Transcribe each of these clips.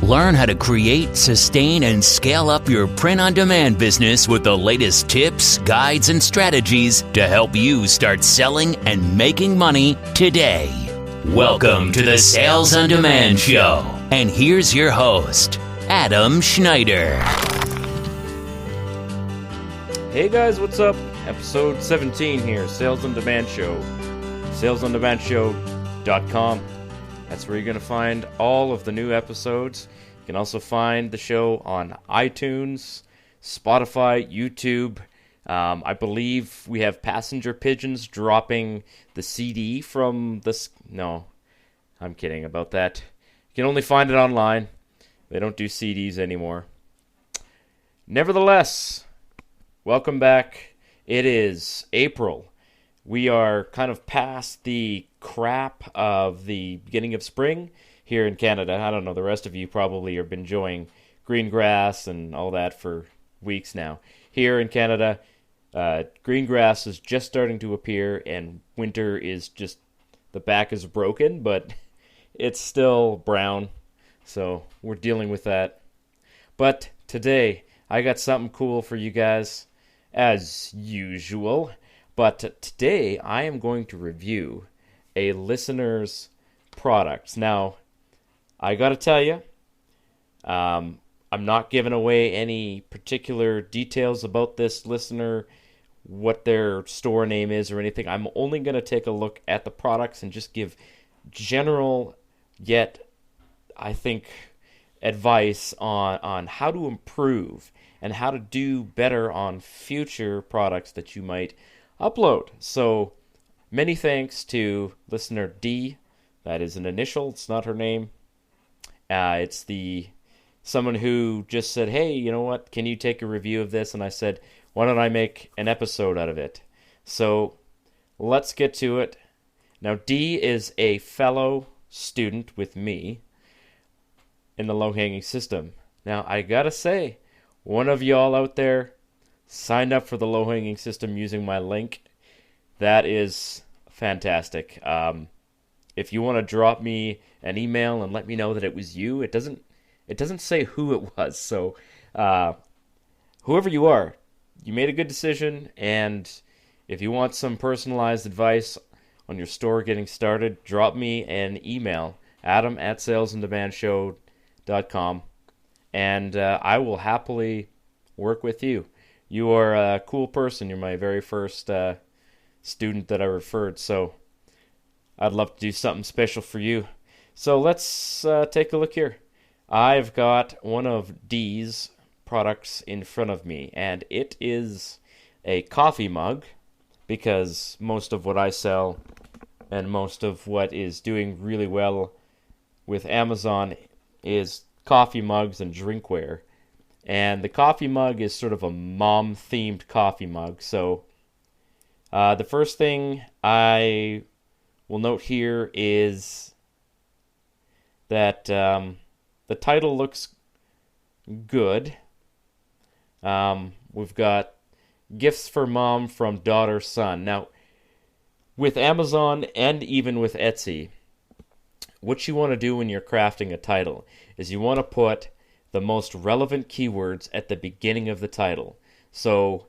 Learn how to create, sustain, and scale up your print-on-demand business with the latest tips, guides, and strategies to help you start selling and making money today. Welcome to the Sales on Demand Show. And here's your host, Adam Schneider. Hey guys, what's up? Episode 17 here, Sales on Demand Show. SalesOnDemandShow.com. That's where you're going to find all of the new episodes. You can also find the show on iTunes, Spotify, YouTube. I believe we have Passenger Pigeons dropping the CD from this. No, I'm kidding about that. You can only find it online. They don't do CDs anymore. Nevertheless, welcome back. It is April. We are kind of past the crap of the beginning of spring here in Canada. I don't know, the rest of you probably have been enjoying green grass and all that for weeks now. Here in Canada, green grass is just starting to appear, and winter is just, the back is broken, but it's still brown, so we're dealing with that. But today, I got something cool for you guys, as usual. But today, I am going to review a listener's products. Now, I gotta tell you, I'm not giving away any particular details about this listener, what their store name is or anything. I'm only going to take a look at the products and just give general, yet I think, advice on how to improve and how to do better on future products that you might upload. So, many thanks to listener D. That is an initial. It's not her name. It's someone who just said, hey, you know what? Can you take a review of this? And I said, why don't I make an episode out of it? So, let's get to it. Now, D is a fellow student with me in the low-hanging system. Now, I gotta say, one of y'all out there signed up for the low-hanging system using my link. That is fantastic. If you want to drop me an email and let me know that it was you, it doesn't say who it was. So whoever you are, you made a good decision, and if you want some personalized advice on your store getting started, drop me an email, adam@salesondemandshow.com, and I will happily work with you. You are a cool person. You're my very first student that I referred, so I'd love to do something special for you. So let's take a look here. I've got one of D's products in front of me, and it is a coffee mug, because most of what I sell and most of what is doing really well with Amazon is coffee mugs and drinkware. And the coffee mug is sort of a mom-themed coffee mug. So the first thing I will note here is that the title looks good. We've got Gifts for Mom from Daughter Son. Now, with Amazon and even with Etsy, what you want to do when you're crafting a title is you want to put the most relevant keywords at the beginning of the title. So,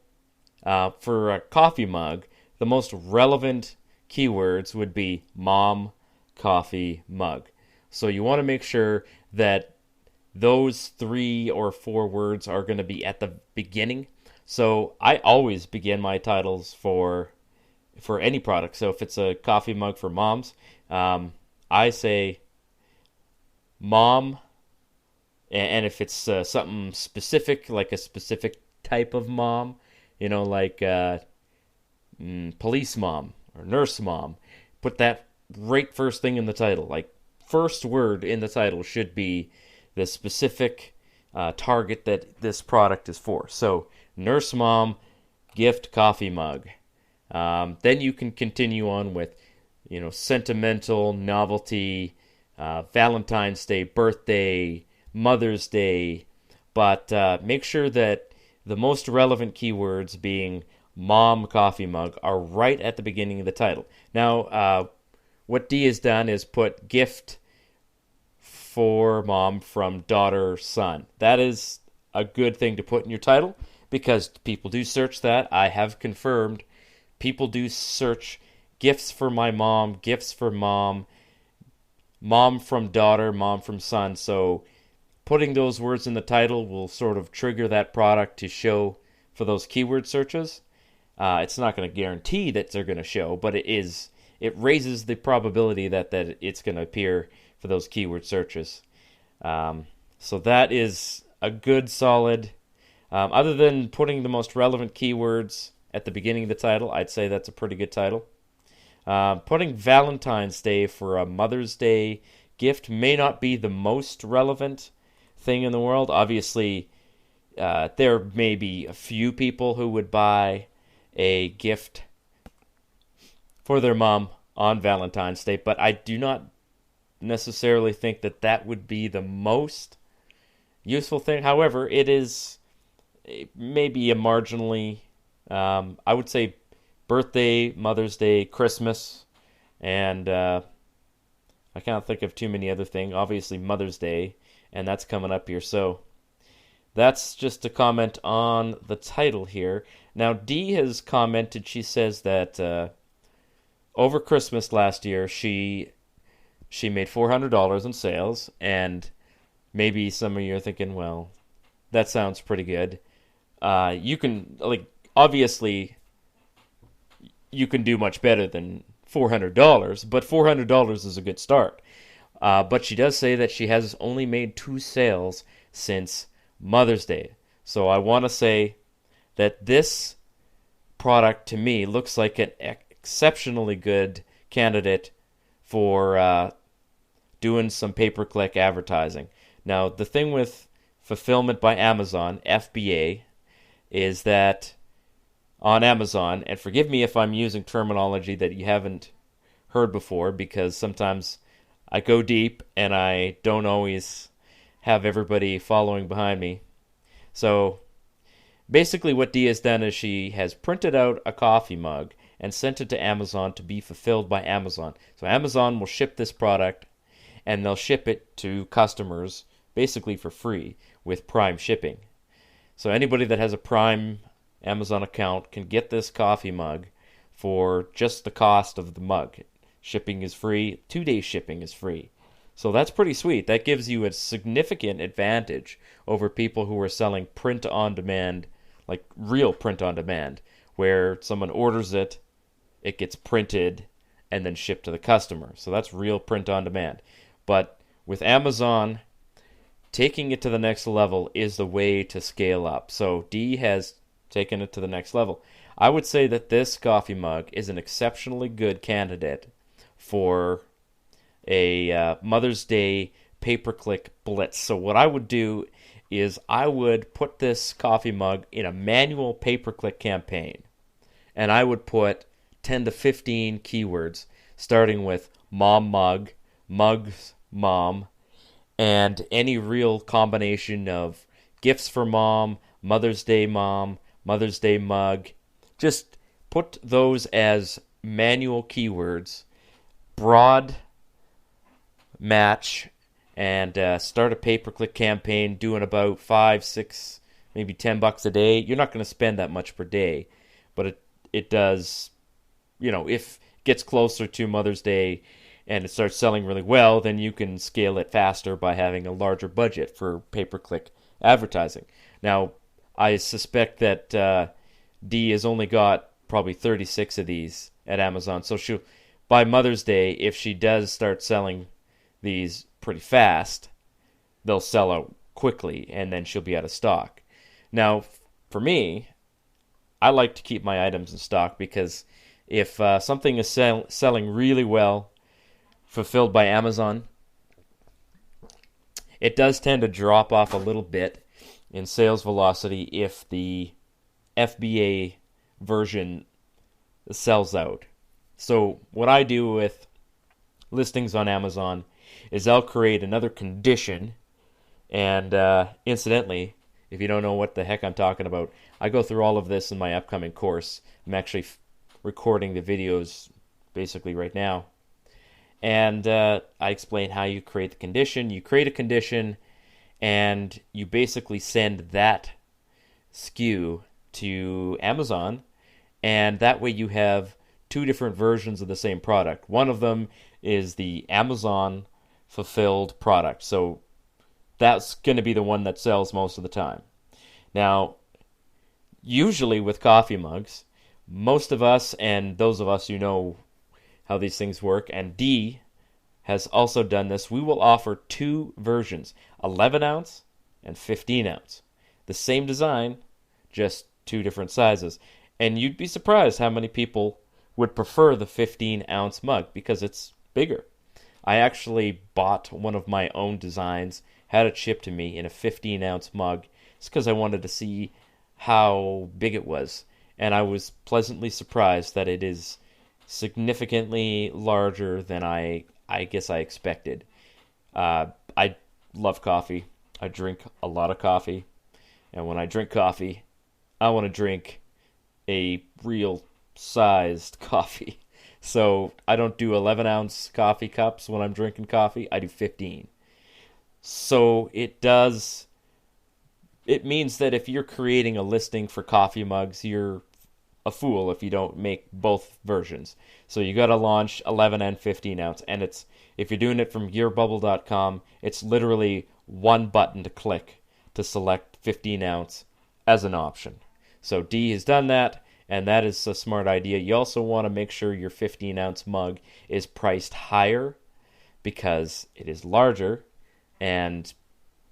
for a coffee mug, the most relevant keywords would be mom, coffee, mug. So you want to make sure that those 3 or 4 words are going to be at the beginning. So I always begin my titles for any product. So if it's a coffee mug for moms, I say mom. And if it's something specific, like a specific type of mom, you know, like police mom or nurse mom, put that right first thing in the title. Like, first word in the title should be the specific target that this product is for. So, nurse mom, gift coffee mug. Then you can continue on with, you know, sentimental, novelty, Valentine's Day, birthday, Mother's Day, but make sure that the most relevant keywords, being mom coffee mug, are right at the beginning of the title. Now, what D has done is put gift for mom from daughter, son. That is a good thing to put in your title because people do search that. I have confirmed people do search gifts for my mom, gifts for mom, mom from daughter, mom from son. So putting those words in the title will sort of trigger that product to show for those keyword searches. It's not going to guarantee that they're going to show, but it raises the probability that it's going to appear for those keyword searches. So that is a good, solid, other than putting the most relevant keywords at the beginning of the title, I'd say that's a pretty good title. Putting Valentine's Day for a Mother's Day gift may not be the most relevant thing in the world. Obviously, there may be a few people who would buy a gift for their mom on Valentine's Day, but I do not necessarily think that would be the most useful thing. However, it is maybe a marginally, I would say, birthday, Mother's Day, Christmas, and I can't think of too many other things. Obviously, Mother's Day, and that's coming up here. So that's just a comment on the title here. Now, Dee has commented. She says that over Christmas last year, she made $400 in sales, and maybe some of you are thinking, well, that sounds pretty good. You can, obviously, you can do much better than $400, but $400 is a good start. But she does say that she has only made 2 sales since Mother's Day. So I want to say that this product, to me, looks like an exceptionally good candidate for doing some pay-per-click advertising. Now, the thing with fulfillment by Amazon, FBA, is that on Amazon, and forgive me if I'm using terminology that you haven't heard before, because sometimes I go deep and I don't always have everybody following behind me. So basically what Dee has done is she has printed out a coffee mug and sent it to Amazon to be fulfilled by Amazon. So Amazon will ship this product, and they'll ship it to customers basically for free with Prime shipping. So anybody that has a Prime Amazon account can get this coffee mug for just the cost of the mug. Shipping is free. 2-day shipping is free. So that's pretty sweet. That gives you a significant advantage over people who are selling print on demand, like real print on demand, where someone orders it, it gets printed, and then shipped to the customer. So that's real print on demand. But with Amazon, taking it to the next level is the way to scale up. So Dee has taken it to the next level. I would say that this coffee mug is an exceptionally good candidate for a Mother's Day pay-per-click blitz. So what I would do is I would put this coffee mug in a manual pay-per-click campaign, and I would put 10 to 15 keywords, starting with mom mug, mugs mom, and any real combination of gifts for mom, Mother's Day mom, Mother's Day mug. Just put those as manual keywords, broad match, and start a pay-per-click campaign doing about 5, 6, maybe $10 a day. You're not going to spend that much per day, but it does, if it gets closer to Mother's Day and it starts selling really well, then you can scale it faster by having a larger budget for pay-per-click advertising. Now, I suspect that Dee has only got probably 36 of these at Amazon. So by Mother's Day, if she does start selling these pretty fast, they'll sell out quickly, and then she'll be out of stock. Now, for me, I like to keep my items in stock, because if something is selling really well, fulfilled by Amazon, it does tend to drop off a little bit in sales velocity if the FBA version sells out. So what I do with listings on Amazon is I'll create another condition, and incidentally, if you don't know what the heck I'm talking about, I go through all of this in my upcoming course. I'm actually recording the videos basically right now. And I explain how you create the condition. You create a condition, and you basically send that SKU to Amazon, and that way you have two different versions of the same product. One of them is the Amazon fulfilled product, so that's going to be the one that sells most of the time. Now, usually with coffee mugs, most of us, and those of us who know how these things work, and D has also done this, we will offer two versions, 11 ounce and 15 ounce. The same design, just two different sizes. And you'd be surprised how many people would prefer the 15 ounce mug because it's bigger. I actually bought one of my own designs, had it shipped to me in a 15 ounce mug. It's because I wanted to see how big it was. And I was pleasantly surprised that it is significantly larger than I guess I expected. I love coffee. I drink a lot of coffee. And when I drink coffee, I want to drink a real sized coffee. So I don't do 11 ounce coffee cups when I'm drinking coffee. I do 15. So it means that if you're creating a listing for coffee mugs, you're a fool if you don't make both versions. So you got to launch 11 and 15 ounce, and if you're doing it from gearbubble.com, it's literally one button to click to select 15 ounce as an option. So D has done that, and that is a smart idea. You also want to make sure your 15 ounce mug is priced higher because it is larger, and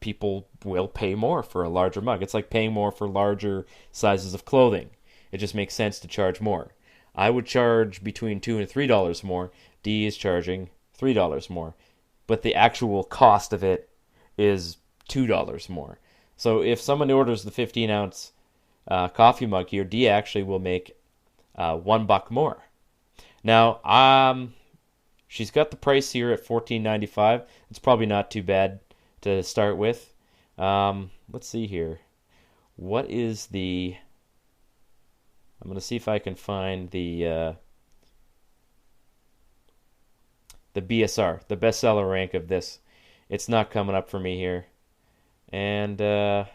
people will pay more for a larger mug. It's like paying more for larger sizes of clothing. It just makes sense to charge more. I would charge between $2 and $3 more. D is charging $3 more. But the actual cost of it is $2 more. So if someone orders the 15 ounce coffee mug here, D actually will make $1 more. Now, she's got the price here at $14.95. It's probably not too bad to start with. Let's see here. What is the... I'm going to see if I can find the BSR, the bestseller rank of this. It's not coming up for me here. And I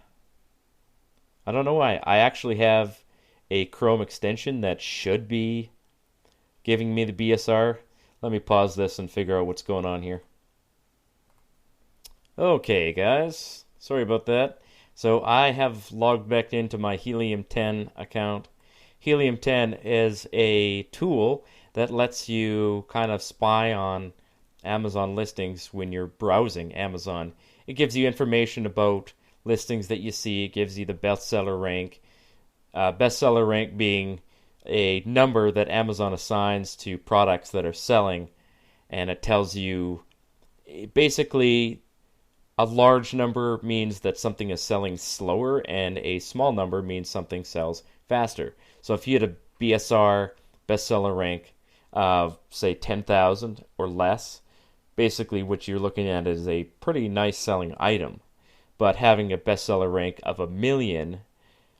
don't know why. I actually have a Chrome extension that should be giving me the BSR. Let me pause this and figure out what's going on here. Okay, guys. Sorry about that. So I have logged back into my Helium-10 account. Helium-10 is a tool that lets you kind of spy on Amazon listings when you're browsing Amazon. It gives you information about listings that you see. It gives you the bestseller rank. Bestseller rank being a number that Amazon assigns to products that are selling, and it tells you basically a large number means that something is selling slower, and a small number means something sells faster. So if you had a BSR bestseller rank of, say, 10,000 or less, basically what you're looking at is a pretty nice selling item. But having a bestseller rank of 1,000,000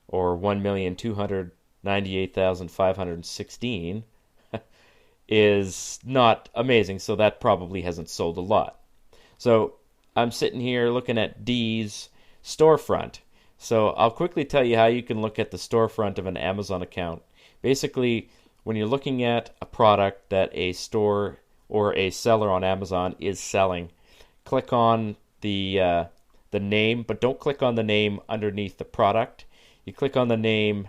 or 1,298,516 is not amazing, so that probably hasn't sold a lot. So I'm sitting here looking at D's storefront. So I'll quickly tell you how you can look at the storefront of an Amazon account. Basically, when you're looking at a product that a store or a seller on Amazon is selling, click on the name, but don't click on the name underneath the product. You click on the name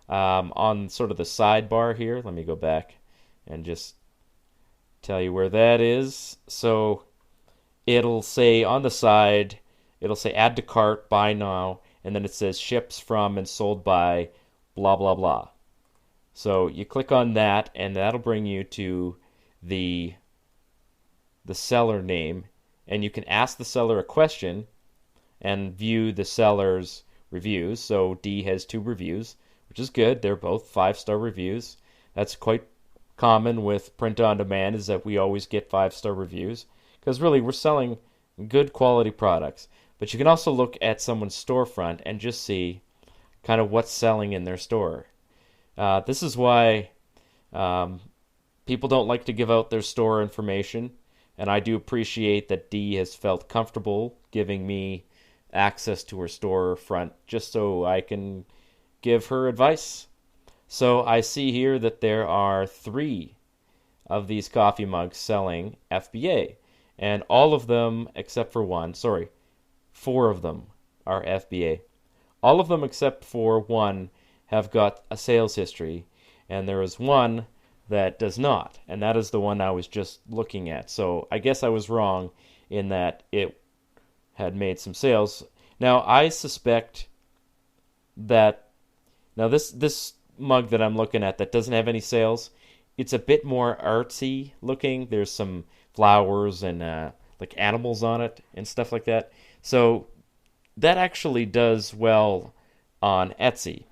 on sort of the sidebar here. Let me go back and just tell you where that is. So it'll say on the side, it'll say add to cart, buy now, and then it says ships from and sold by blah, blah, blah. So you click on that, and that'll bring you to the seller name, and you can ask the seller a question and view the seller's reviews. So D has 2 reviews, which is good. They're both 5-star reviews. That's quite common with print on demand, is that we always get 5-star reviews, because really we're selling good quality products. But you can also look at someone's storefront and just see kind of what's selling in their store. This is why people don't like to give out their store information, And I do appreciate that Dee has felt comfortable giving me access to her storefront just so I can give her advice. So I see here that there are 3 of these coffee mugs selling FBA. And all of them except for one, 4 of them are FBA. All of them except for one have got a sales history, and there is one that does not, and that is the one I was just looking at. So I guess I was wrong in that it had made some sales. Now I suspect that this mug that I'm looking at that doesn't have any sales, it's a bit more artsy looking. There's some flowers and like animals on it and stuff like that. So that actually does well on Etsy.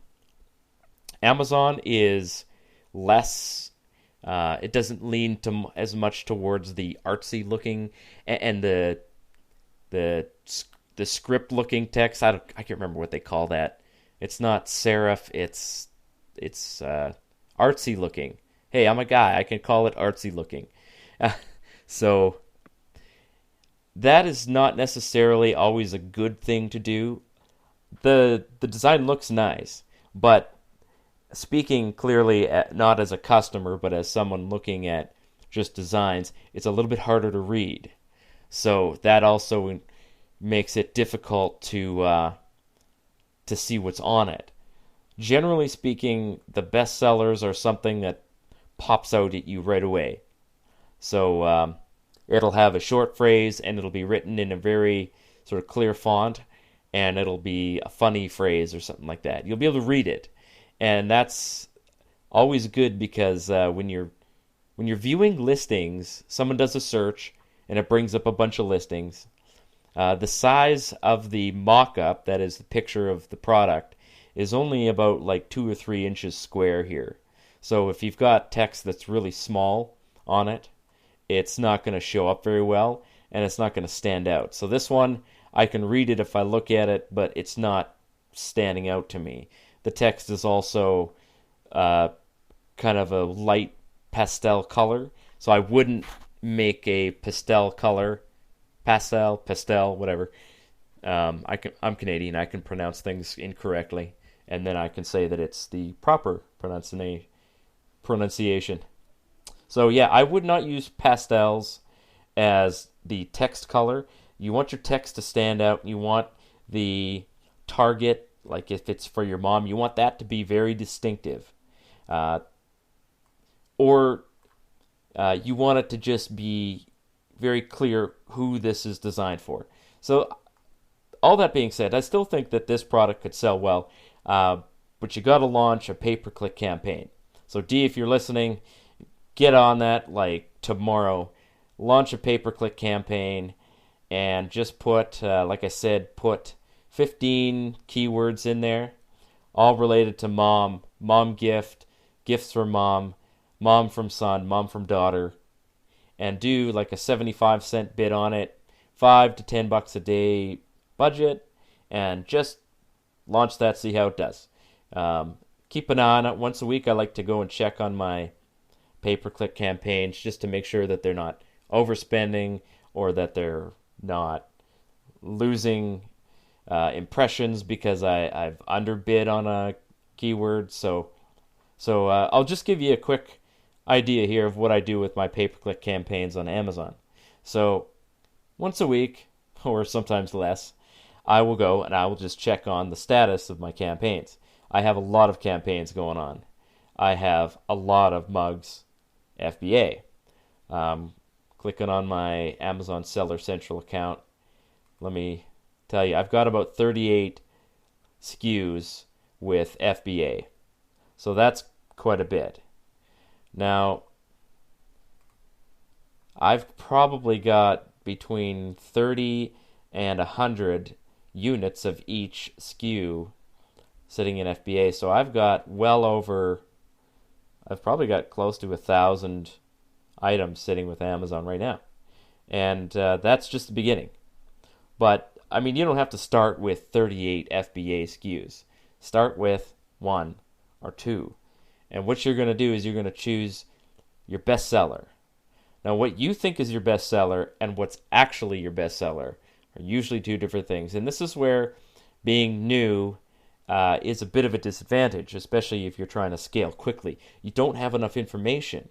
Amazon is less. It doesn't lean to as much towards the artsy looking and the script looking text. I can't remember what they call that. It's not serif. It's artsy looking. Hey, I'm a guy. I can call it artsy looking. So that is not necessarily always a good thing to do. The design looks nice, but speaking clearly not as a customer, but as someone looking at just designs, it's a little bit harder to read. So that also makes it difficult to see what's on it. Generally speaking, the best sellers are something that pops out at you right away. So it'll have a short phrase, and it'll be written in a very sort of clear font, and it'll be a funny phrase or something like that. You'll be able to read it. And that's always good because when you're viewing listings, someone does a search and it brings up a bunch of listings. The size of the mock-up, that is the picture of the product, is only about like 2 or 3 inches square here. So if you've got text that's really small on it, it's not going to show up very well and it's not going to stand out. So this one, I can read it if I look at it, but it's not standing out to me. The text is also kind of a light pastel color, so I wouldn't make a pastel color, pastel, whatever. I'm Canadian. I can pronounce things incorrectly, and then I can say that it's the proper pronunciation. So yeah, I would not use pastels as the text color. You want your text to stand out. You want the target, like if it's for your mom, you want that to be very distinctive. Or you want it to just be very clear who this is designed for. So all that being said, I still think that this product could sell well, but you got to launch a pay-per-click campaign. So Dee, if you're listening, get on that like tomorrow. Launch a pay-per-click campaign and just put, like I said, put 15 keywords in there, all related to mom gift, gifts for mom from son, mom from daughter, and do like a 75-cent bid on it, $5 to $10 a day budget, and just launch that, see how it does. Keep an eye on it. Once a week, I like to go and check on my pay-per-click campaigns just to make sure that they're not overspending or that they're not losing impressions because I've underbid on a keyword. So I'll just give you a quick idea here of what I do with my pay-per-click campaigns on Amazon. So once a week, or sometimes less, I will go and I will just check on the status of my campaigns. I have a lot of campaigns going on. I have a lot of mugs FBA. Clicking on my Amazon Seller Central account, let me tell you, I've got about 38 SKUs with FBA. So that's quite a bit. Now, I've probably got between 30 and 100 units of each SKU sitting in FBA. So I've probably got close to 1,000 items sitting with Amazon right now. And that's just the beginning. But, I mean, you don't have to start with 38 FBA SKUs. Start with 1 or 2. And what you're going to do is you're going to choose your best seller. Now, what you think is your bestseller and what's actually your bestseller are usually two different things. And this is where being new is a bit of a disadvantage, especially if you're trying to scale quickly. You don't have enough information.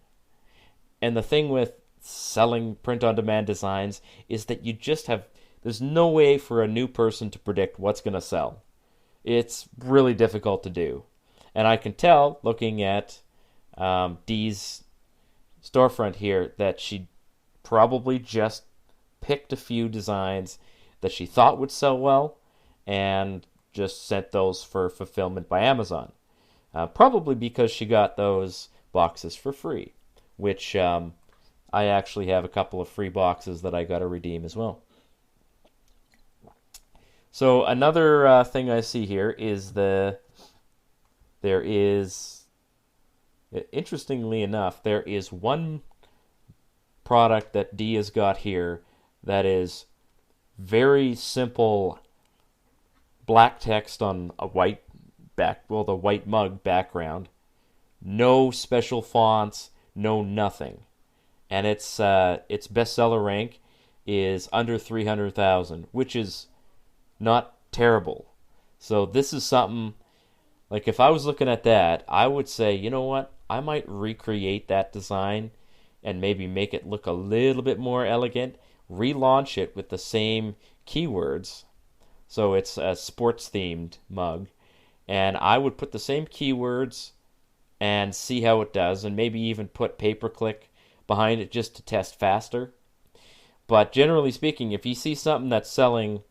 And the thing with selling print-on-demand designs is that you just have, there's no way for a new person to predict what's going to sell. It's really difficult to do. And I can tell, looking at Dee's storefront here, that she probably just picked a few designs that she thought would sell well and just sent those for fulfillment by Amazon. Probably because she got those boxes for free, which I actually have a couple of free boxes that I got to redeem as well. So another thing I see here is interestingly enough, there is one product that Dee has got here that is very simple black text on a white the white mug background. No special fonts, no nothing. And its bestseller rank is under 300,000, which is not terrible. So this is something, like if I was looking at that, I would say, you know what? I might recreate that design and maybe make it look a little bit more elegant, relaunch it with the same keywords. So it's a sports-themed mug. And I would put the same keywords and see how it does, and maybe even put pay-per-click behind it just to test faster. But generally speaking, if you see something that's selling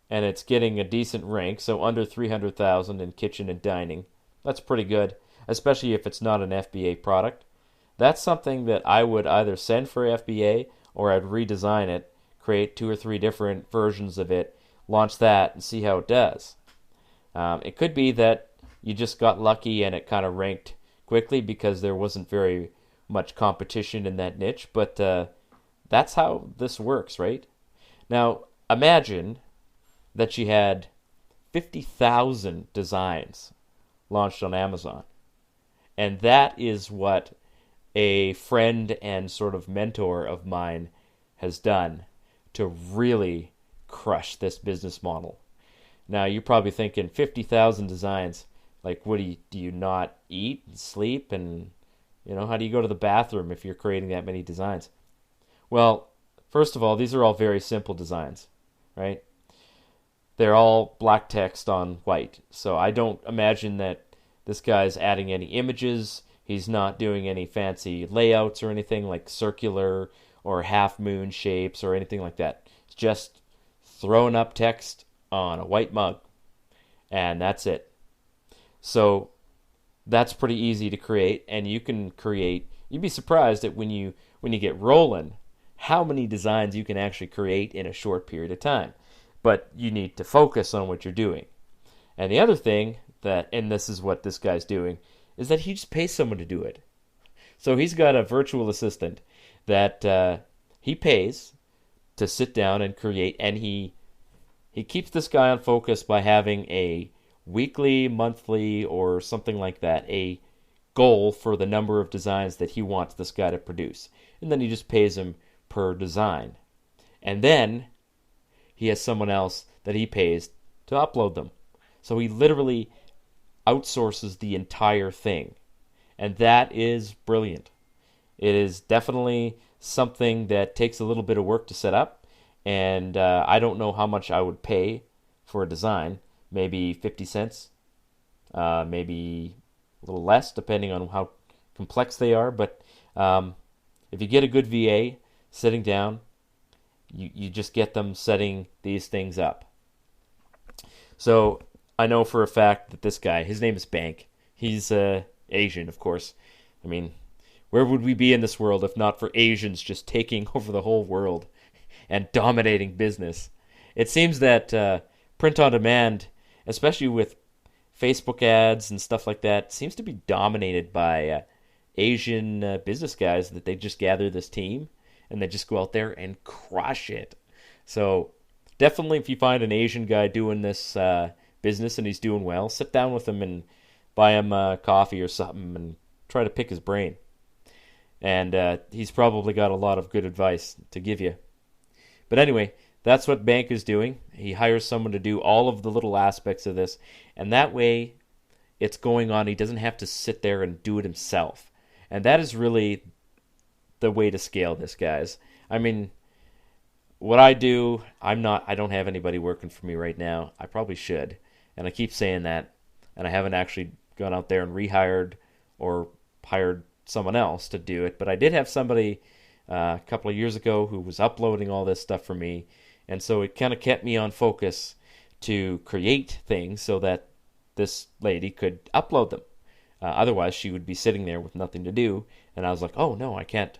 and it's getting a decent rank, so under 300,000 in kitchen and dining, that's pretty good, especially if it's not an FBA product. That's something that I would either send for FBA or I'd redesign it, create 2 or 3 different versions of it, launch that, and see how it does. It could be that you just got lucky and it kind of ranked quickly because there wasn't very much competition in that niche, but that's how this works, right? Now, imagine that you had 50,000 designs launched on Amazon. And that is what a friend and sort of mentor of mine has done to really crush this business model. Now, you're probably thinking 50,000 designs, like what do you not eat and sleep, and how do you go to the bathroom if you're creating that many designs? Well, first of all, these are all very simple designs, right? They're all black text on white. So I don't imagine that this guy's adding any images. He's not doing any fancy layouts or anything like circular or half moon shapes or anything like that. It's just throwing up text on a white mug, and that's it. So that's pretty easy to create, and you can create, you'd be surprised at when you get rolling how many designs you can actually create in a short period of time. But you need to focus on what you're doing. And the other thing and this is what this guy's doing, is that he just pays someone to do it. So he's got a virtual assistant that he pays to sit down and create, and he keeps this guy on focus by having a weekly, monthly, or something like that, a goal for the number of designs that he wants this guy to produce. And then he just pays him per design. And then he has someone else that he pays to upload them. So he literally outsources the entire thing. And that is brilliant. It is definitely something that takes a little bit of work to set up. And I don't know how much I would pay for a design. Maybe 50 cents. Maybe a little less, depending on how complex they are. But if you get a good VA sitting down, you just get them setting these things up. So I know for a fact that this guy, his name is Bank. He's Asian, of course. I mean, where would we be in this world if not for Asians just taking over the whole world and dominating business? It seems that print on demand, especially with Facebook ads and stuff like that, seems to be dominated by Asian business guys, that they just gather this team and they just go out there and crush it. So definitely if you find an Asian guy doing this business and he's doing well, sit down with him and buy him a coffee or something and try to pick his brain. And he's probably got a lot of good advice to give you. But anyway, that's what Bank is doing. He hires someone to do all of the little aspects of this, and that way it's going on. He doesn't have to sit there and do it himself. And that is really the way to scale this, guys. I mean, what I do, I don't have anybody working for me right now. I probably should. And I keep saying that, and I haven't actually gone out there and rehired or hired someone else to do it. But I did have somebody a couple of years ago who was uploading all this stuff for me, and so it kind of kept me on focus to create things so that this lady could upload them. Otherwise, she would be sitting there with nothing to do, and I was like, oh no, I can't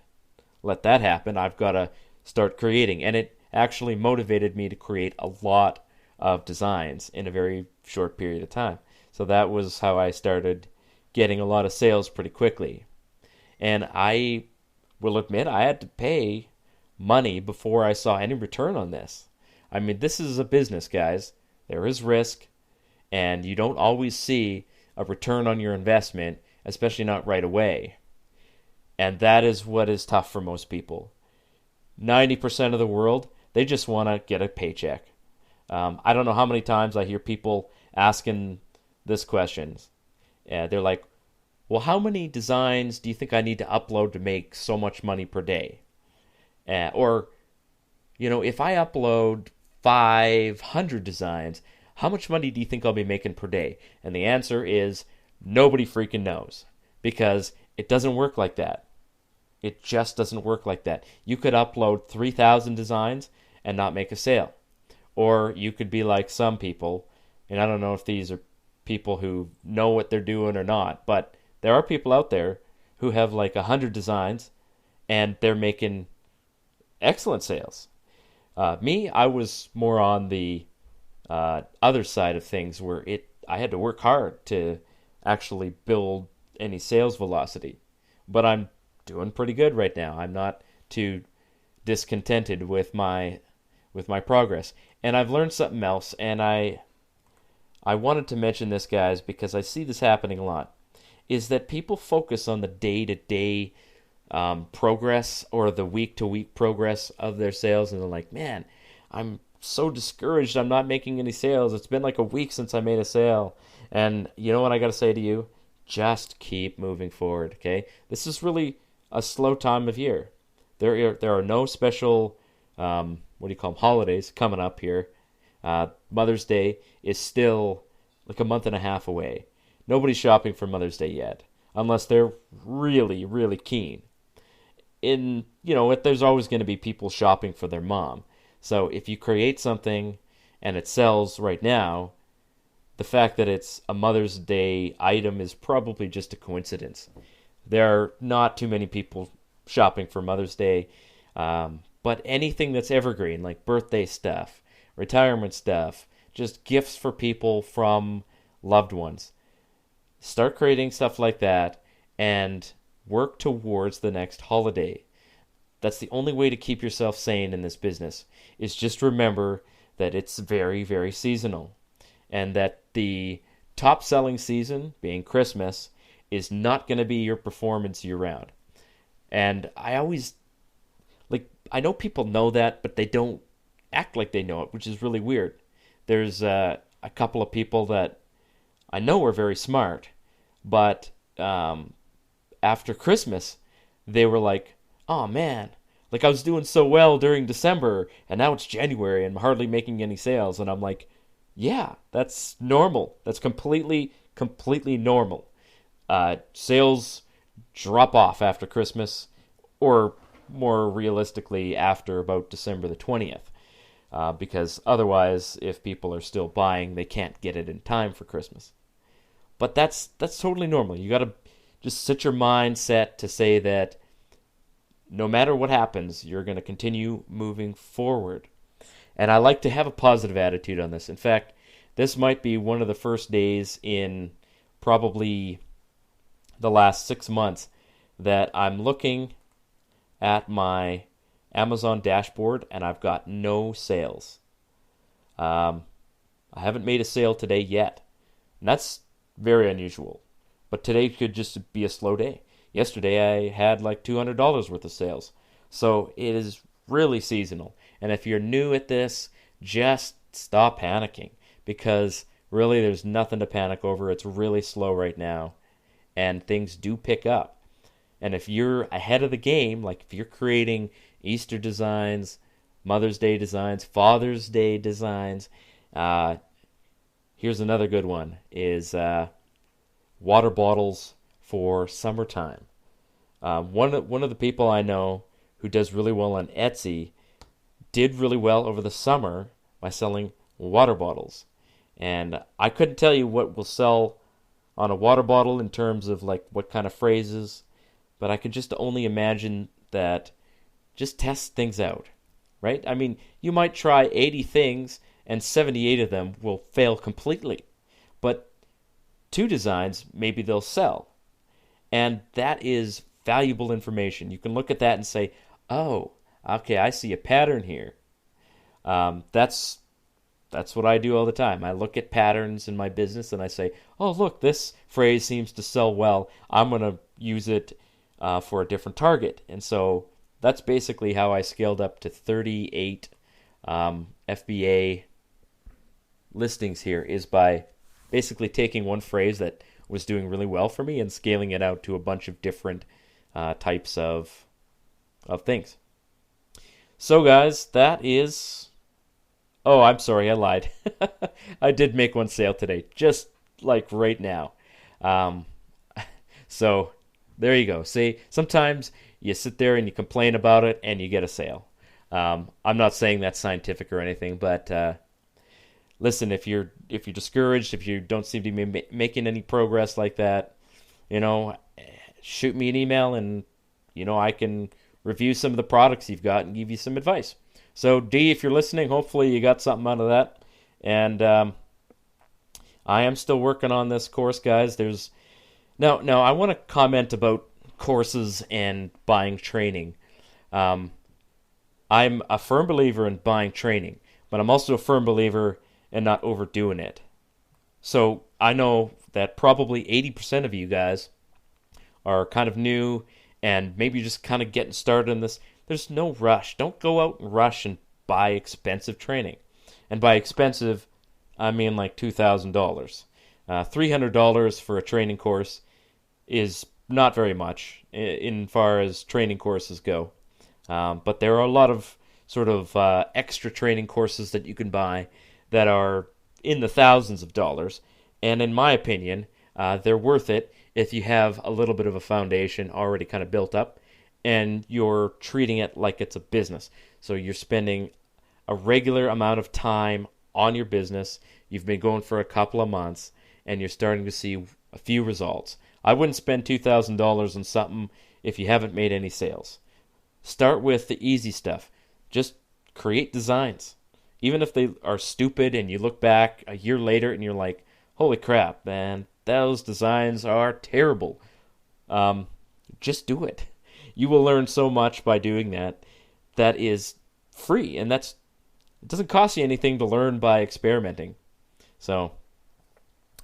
let that happen. I've got to start creating, and it actually motivated me to create a lot of designs in a very short period of time. So that was how I started getting a lot of sales pretty quickly. And I will admit I had to pay money before I saw any return on this. I mean, this is a business, guys. There is risk, and you don't always see a return on your investment, especially not right away. And that is what is tough for most people. 90% of the world, they just want to get a paycheck. I don't know how many times I hear people asking this question. They're like, well, how many designs do you think I need to upload to make so much money per day? Or, if I upload 500 designs, how much money do you think I'll be making per day? And the answer is nobody freaking knows, because it doesn't work like that. It just doesn't work like that. You could upload 3,000 designs and not make a sale. Or you could be like some people, and I don't know if these are people who know what they're doing or not, but there are people out there who have like 100 designs and they're making excellent sales. Me, I was more on the other side of things where I had to work hard to actually build any sales velocity. But I'm doing pretty good right now. I'm not too discontented with my progress. And I've learned something else, and I wanted to mention this, guys, because I see this happening a lot, is that people focus on the day-to-day progress or the week-to-week progress of their sales, and they're like, man, I'm so discouraged I'm not making any sales. It's been like a week since I made a sale. And you know what I got to say to you? Just keep moving forward, okay? This is really a slow time of year. There are no special holidays coming up here. Mother's Day is still like a month and a half away. Nobody's shopping for Mother's Day yet, unless they're really, really keen. There's always going to be people shopping for their mom. So if you create something and it sells right now, the fact that it's a Mother's Day item is probably just a coincidence. There are not too many people shopping for Mother's Day, but anything that's evergreen, like birthday stuff, retirement stuff, just gifts for people from loved ones. Start creating stuff like that and work towards the next holiday. That's the only way to keep yourself sane in this business, is just remember that it's very, very seasonal, and that the top selling season, being Christmas, is not going to be your performance year round. And I always, I know people know that, but they don't act like they know it, which is really weird. There's a couple of people that I know are very smart, but after Christmas, they were like, oh man, I was doing so well during December, and now it's January, and I'm hardly making any sales. And I'm like, yeah, that's normal. That's completely normal. Sales drop off after Christmas, or more realistically, after about December the 20th. Because otherwise, if people are still buying, they can't get it in time for Christmas. But that's totally normal. You got to just set your mind set to say that no matter what happens, you're going to continue moving forward. And I like to have a positive attitude on this. In fact, this might be one of the first days in probably the last 6 months that I'm looking at my Amazon dashboard and I've got no sales. I haven't made a sale today yet. And that's very unusual. But today could just be a slow day. yesterday I had like $200 worth of sales. So it is really seasonal. And if you're new at this, just stop panicking, because really there's nothing to panic over. It's really slow right now, and things do pick up. And if you're ahead of the game, like if you're creating Easter designs, Mother's Day designs, Father's Day designs, here's another good one, is water bottles for summertime. One of the people I know who does really well on Etsy did really well over the summer by selling water bottles. And I couldn't tell you what will sell on a water bottle in terms of like what kind of phrases, but I could just only imagine that just test things out, right? I mean, you might try 80 things and 78 of them will fail completely. But 2 designs, maybe they'll sell. And that is valuable information. You can look at that and say, oh, okay, I see a pattern here. That's what I do all the time. I look at patterns in my business and I say, oh, look, this phrase seems to sell well. I'm going to use it for a different target. And so that's basically how I scaled up to 38 FBA listings here, is by basically taking one phrase that was doing really well for me and scaling it out to a bunch of different types of things. So guys, that is... Oh, I'm sorry, I lied. I did make one sale today, just like right now. So there you go. See, sometimes you sit there and you complain about it and you get a sale. I'm not saying that's scientific or anything, but listen, if you're discouraged, if you don't seem to be making any progress like that, shoot me an email and I can review some of the products you've got and give you some advice. So D, if you're listening, hopefully you got something out of that. And I am still working on this course, guys. Now I want to comment about courses and buying training. I'm a firm believer in buying training, but I'm also a firm believer in not overdoing it. So I know that probably 80% of you guys are kind of new and maybe just kind of getting started in this. There's no rush. Don't go out and rush and buy expensive training. And by expensive, I mean like $2,000. $300 for a training course is not very much in far as training courses go. But there are a lot of sort of extra training courses that you can buy that are in the thousands of dollars. And in my opinion, they're worth it if you have a little bit of a foundation already kind of built up and you're treating it like it's a business. So you're spending a regular amount of time on your business. You've been going for a couple of months and you're starting to see a few results. I wouldn't spend $2,000 on something if you haven't made any sales. Start with the easy stuff. Just create designs. Even if they are stupid and you look back a year later and you're like, holy crap, man, those designs are terrible. Just do it. You will learn so much by doing that. That is free, and it doesn't cost you anything to learn by experimenting. So,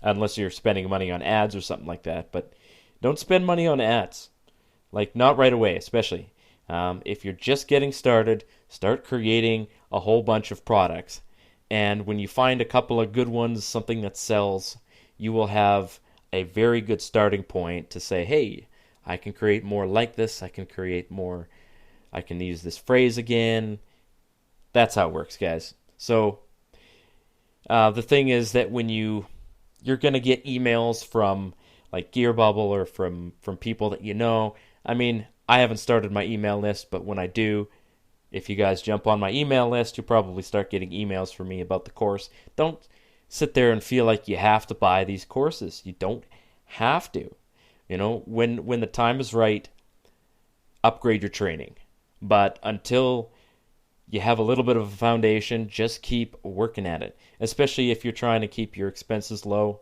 unless you're spending money on ads or something like that, but don't spend money on ads. Like, not right away, especially. If you're just getting started, start creating a whole bunch of products. And when you find a couple of good ones, something that sells, you will have a very good starting point to say, hey, I can create more like this. I can create more. I can use this phrase again. That's how it works, guys. So the thing is that when you're going to get emails from like Gear Bubble or from people that you know. I mean, I haven't started my email list, but when I do, if you guys jump on my email list, you'll probably start getting emails from me about the course. Don't sit there and feel like you have to buy these courses. You don't have to. When the time is right, upgrade your training. But until you have a little bit of a foundation, just keep working at it, especially if you're trying to keep your expenses low.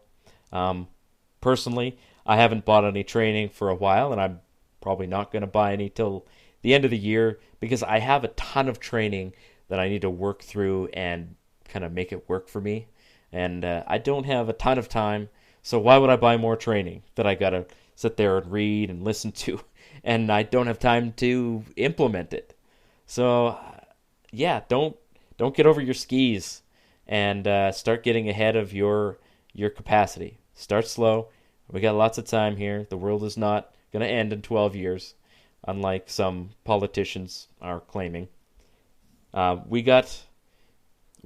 Personally, I haven't bought any training for a while, and I'm probably not going to buy any till the end of the year because I have a ton of training that I need to work through and kind of make it work for me. And I don't have a ton of time, so why would I buy more training that I got to sit there and read and listen to, and I don't have time to implement it. So, yeah, don't get over your skis and start getting ahead of your capacity. Start slow. We got lots of time here. The world is not going to end in 12 years, unlike some politicians are claiming. We got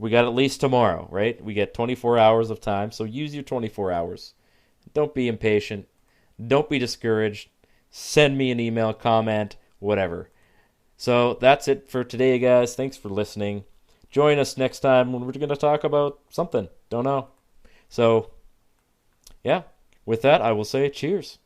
at least tomorrow, right? We get 24 hours of time, so use your 24 hours. Don't be impatient. Don't be discouraged. Send me an email, comment, whatever. So that's it for today, guys. Thanks for listening. Join us next time when we're going to talk about something. Don't know. So, yeah, with that, I will say cheers.